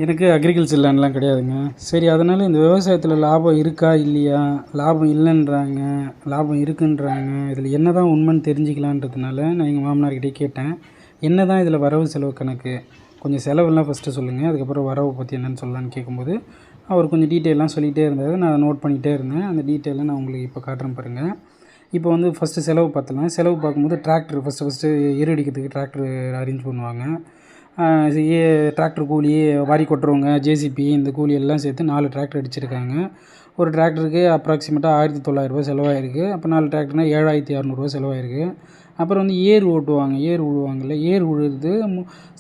எனக்கு அக்ரிகல்ச்சர் லேண்ட்லாம் கிடையாதுங்க. சரி, அதனால் இந்த விவசாயத்தில் லாபம் இருக்கா இல்லையா? லாபம் இல்லைன்றாங்க, லாபம் இருக்குன்றாங்க. இதில் என்ன தான் உண்மைன்னு தெரிஞ்சுக்கலான்றதுனால நான் எங்கள் மாமனார்கிட்டயே கேட்டேன். என்ன தான் இதில் வரவு செலவு கணக்கு? கொஞ்சம் செலவெல்லாம் ஃபஸ்ட்டு சொல்லுங்கள், அதுக்கப்புறம் வரவு பற்றி என்னென்னு சொல்லலான்னு கேட்கும்போது, அவர் கொஞ்சம் டீட்டெயிலாம் சொல்லிகிட்டே இருந்தார். நான் நோட் பண்ணிகிட்டே இருந்தேன். அந்த டீட்டெயிலை நான் உங்களுக்கு இப்போ காட்டுறேன் பாருங்கள். இப்போ வந்து ஃபஸ்ட்டு செலவு பார்த்துடலாம். செலவு பார்க்கும்போது டிராக்டர் ஃபஸ்ட்டு எரு அடிக்கிறதுக்கு டிராக்டர் அரேஞ்ச் பண்ணுவாங்க. டிராக்டர் கூலி, வாரி கொட்டுறவங்க, ஜேசிபி இந்த கூலி எல்லாம் சேர்த்து 4 டிராக்டர் அடிச்சிருக்காங்க. ஒரு டிராக்டருக்கு அப்ராக்சிமேட்டாக ரூ. 1900 செலவாயிருக்கு. அப்போ 4 டிராக்டர்னால் ரூ. 7600 செலவாயிருக்கு. அப்புறம் வந்து ஏர் ஓட்டுவாங்க, ஏர் உழுவாங்கல்ல, ஏர் உழுறது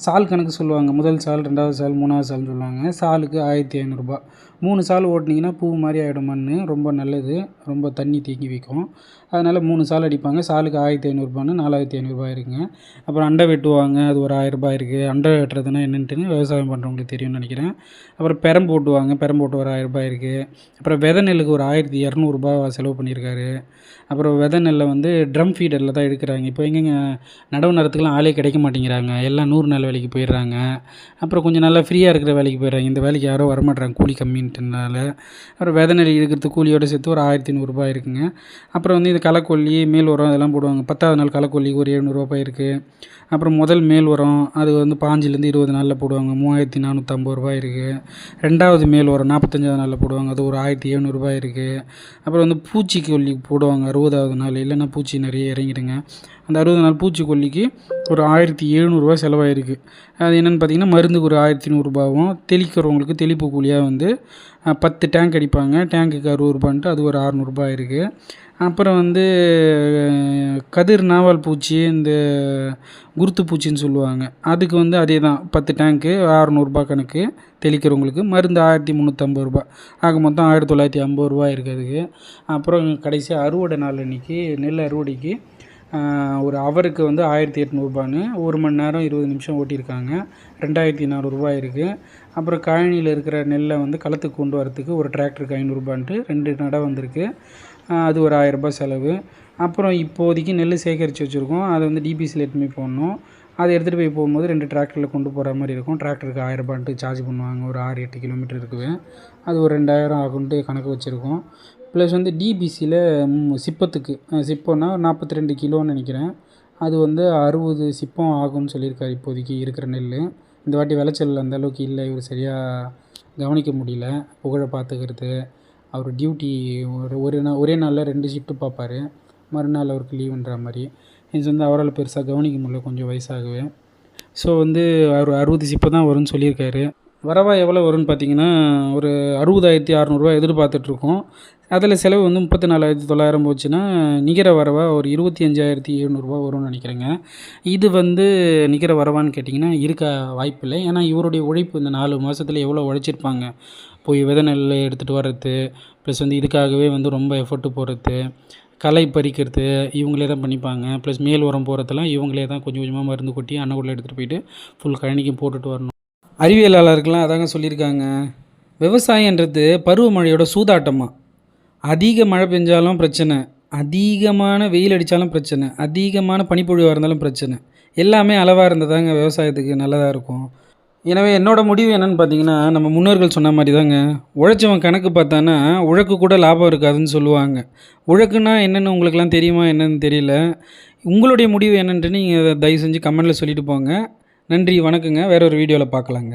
சால் கணக்கு சொல்லுவாங்க. முதல் சால், 2வது சால், 3வது சால்னு சொல்லுவாங்க. சாலுக்கு ரூ. 1500. 3 சால் ஓட்டினீங்கன்னா பூ மாதிரி ஆகிடும் மண். ரொம்ப நல்லது, ரொம்ப தண்ணி தேக்கி வைக்கும். அதனால் 3 சால் அடிப்பாங்க. சாலுக்கு ரூ. 1500, 4500 இருக்குங்க. அப்புறம் அண்டை வெட்டுவாங்க, அது ஒரு ரூ. 1000 இருக்குது. அண்டை வெட்டுறதுனா என்னென்ட்டுன்னு விவசாயம் பண்ணுறவங்களுக்கு தெரியும்னு நினைக்கிறேன். அப்புறம் பெரம்பு ஓட்டுவாங்க, பெரம்பு ஓட்டு ஒரு ரூ. 1000 இருக்குது. அப்புறம் விதை நெல்லுக்கு ஒரு ரூ. 1200 செலவு பண்ணியிருக்காரு. அப்புறம் விதை நெல்லை வந்து ட்ரம் ஃபீடரில் தான் எடுக்கிறாங்க. இப்போ எங்கேங்க நடவு நேரத்துக்குலாம் ஆளே கிடைக்க மாட்டேங்கிறாங்க. எல்லாம் 100 நாள் வேலைக்கு போயிடுறாங்க. அப்புறம் கொஞ்சம் நல்லா ஃப்ரீயாக இருக்கிற வேலைக்கு போயிடுறாங்க. இந்த வேலைக்கு யாரும் வரமாட்றாங்க கூலி கம்மின்றதுனால. அப்புறம் விதை நெல் இழுக்கிறதுக்கு கூலியோடு சேர்த்து ஒரு ரூ. 1500 இருக்குங்க. அப்புறம் வந்து இந்த களைக்கொல்லி, மேல் உரம் இதெல்லாம் போடுவாங்க. 10வது நாள் களைக்கொல்லிக்கு ஒரு ரூ. 700 இருக்குது. அப்புறம் முதல் மேல் உரம் அது வந்து 5லேருந்து 20 நாளில் போடுவாங்க, ரூ. 3450 இருக்குது. 2வது மேல் உரம் 45வது நாளில் போடுவாங்க, அது ஒரு ரூ. 1700 இருக்குது. அப்புறம் வந்து பூச்சிக்கொல்லி போடுவாங்க 60வது நாள், இல்லைன்னா பூச்சி நிறைய இறங்கிடுங்க. அந்த 60 நாள் பூச்சிக்கொல்லிக்கு ஒரு ரூ. 1700 செலவாயிருக்கு. அது என்னென்னு பார்த்தீங்கன்னா, மருந்துக்கு ஒரு ரூ. 1100, தெளிக்கிறவங்களுக்கு தெளிப்பு கூலியாக வந்து 10 டேங்க் அடிப்பாங்க, டேங்க்குக்கு ரூ. 60 அது ஒரு ரூ. 600 இருக்குது. அப்புறம் வந்து கதிர் நாவல் பூச்சி, இந்த குருத்து பூச்சின்னு சொல்லுவாங்க, அதுக்கு வந்து அதே தான் 10 டேங்க்கு ரூ. 600 கணக்கு. தெளிக்கிறவங்களுக்கு மருந்து ரூ. 1350. ஆக மொத்தம் ரூ. 1950 இருக்குது அதுக்கு. அப்புறம் கடைசி அறுவடை நாள் அன்றைக்கி நெல் அறுவடைக்கு ஒரு ஹவருக்கு வந்து ரூ. 1800, 1 மணி நேரம் 20 நிமிஷம் ஓட்டியிருக்காங்க, ரூ. 2400 இருக்குது. அப்புறம் கழனியில் இருக்கிற நெல்லை வந்து களத்துக்கு கொண்டு வரத்துக்கு ஒரு டிராக்டருக்கு ரூ. 500 2 நடை வந்திருக்கு, அது ஒரு ரூ. 1000 செலவு. அப்புறம் இப்போதைக்கு நெல் சேகரித்து வச்சுருக்கோம், அதை வந்து டிபிசியில் எடுத்துன்னு போய் போடணும். அதை எடுத்துகிட்டு போய் போகும்போது 2 டிராக்டரில் கொண்டு போகிற மாதிரி இருக்கும். டிராக்டருக்கு ரூ. 1000 சார்ஜ் பண்ணுவாங்க. ஒரு 6-8 கிலோமீட்டர் இருக்குது, அது ஒரு 2000 ஆகுன்ட்டு கணக்கு வச்சுருக்கோம். ப்ளஸ் வந்து டிபிசியில் சிப்பத்துக்கு, சிப்பம்னா 42 கிலோன்னு நினைக்கிறேன், அது வந்து 60 சிப்பம் ஆகும்னு சொல்லியிருக்காரு இப்போதைக்கு இருக்கிற நெல். இந்த வாட்டி விளைச்சல் அந்தளவுக்கு இல்லை, இவர் சரியாக கவனிக்க முடியல. புகழை பார்த்துக்கிறது, அவர் டியூட்டி ஒரே நாளில் 2 ஷிஃப்ட்டு பார்ப்பார், மறுநாள் அவருக்கு லீவுன்ற மாதிரி. இது வந்து அவரால் பெருசாக கவனிக்க முடியல, கொஞ்சம் வயசாகவே. ஸோ வந்து அவர் 60 சிப்பம் தான் வரும்னு சொல்லியிருக்காரு. வரவா எவ்வளோ வரும்னு பார்த்தீங்கன்னா, ஒரு 60,600 எதிர்பார்த்துட்ருக்கோம். அதில் செலவு வந்து 34,900 போச்சுன்னா நிகர வரவா ஒரு 25,700 வரும்னு நினைக்கிறேங்க. இது வந்து நிகர வரவான்னு கேட்டிங்கன்னா இருக்க வாய்ப்பில்லை. ஏன்னா இவருடைய உழைப்பு இந்த 4 மாதத்தில் எவ்வளோ உழைச்சிருப்பாங்க. போய் விதை நெல் எடுத்துகிட்டு வர்றது, ப்ளஸ் வந்து இதுக்காகவே வந்து ரொம்ப எஃபர்ட்டு போடுறது, களை பறிக்கிறது இவங்களே தான் பண்ணிப்பாங்க. ப்ளஸ் மேல் உரம் போடுறதெல்லாம் இவங்களே தான் கொஞ்சம் கொஞ்சமாக மருந்து கொட்டி அன்னக்கூடல எடுத்துகிட்டு போயிட்டு ஃபுல் கழனிக்கும் போட்டுட்டு வரணும். அறிவியலாளர்கள்லாம் அதாங்க சொல்லியிருக்காங்க, விவசாயன்றது பருவமழையோட சூதாட்டமாக. அதிக மழை பெஞ்சாலும் பிரச்சனை, அதிகமான வெயில் அடித்தாலும் பிரச்சனை, அதிகமான பனிப்பொழிவாக இருந்தாலும் பிரச்சனை. எல்லாமே அளவாக இருந்தால் தாங்க விவசாயத்துக்கு நல்லதாக இருக்கும். எனவே என்னோடய முடிவு என்னென்னு பார்த்தீங்கன்னா, நம்ம முன்னோர்கள் சொன்ன மாதிரி தாங்க, உழைச்சவன் கணக்கு பார்த்தானா உழைக்கு கூட லாபம் இருக்காதுன்னு சொல்லுவாங்க. உழைக்குன்னா என்னென்னு உங்களுக்கெல்லாம் தெரியுமா என்னென்னு தெரியல. உங்களுடைய முடிவு என்னென்ட்டு நீங்கள் தயவு செஞ்சு கமெண்ட்டில் சொல்லிட்டு போங்க. நன்றி, வணக்கங்க. வேற ஒரு வீடியோவில் பார்க்கலாங்க.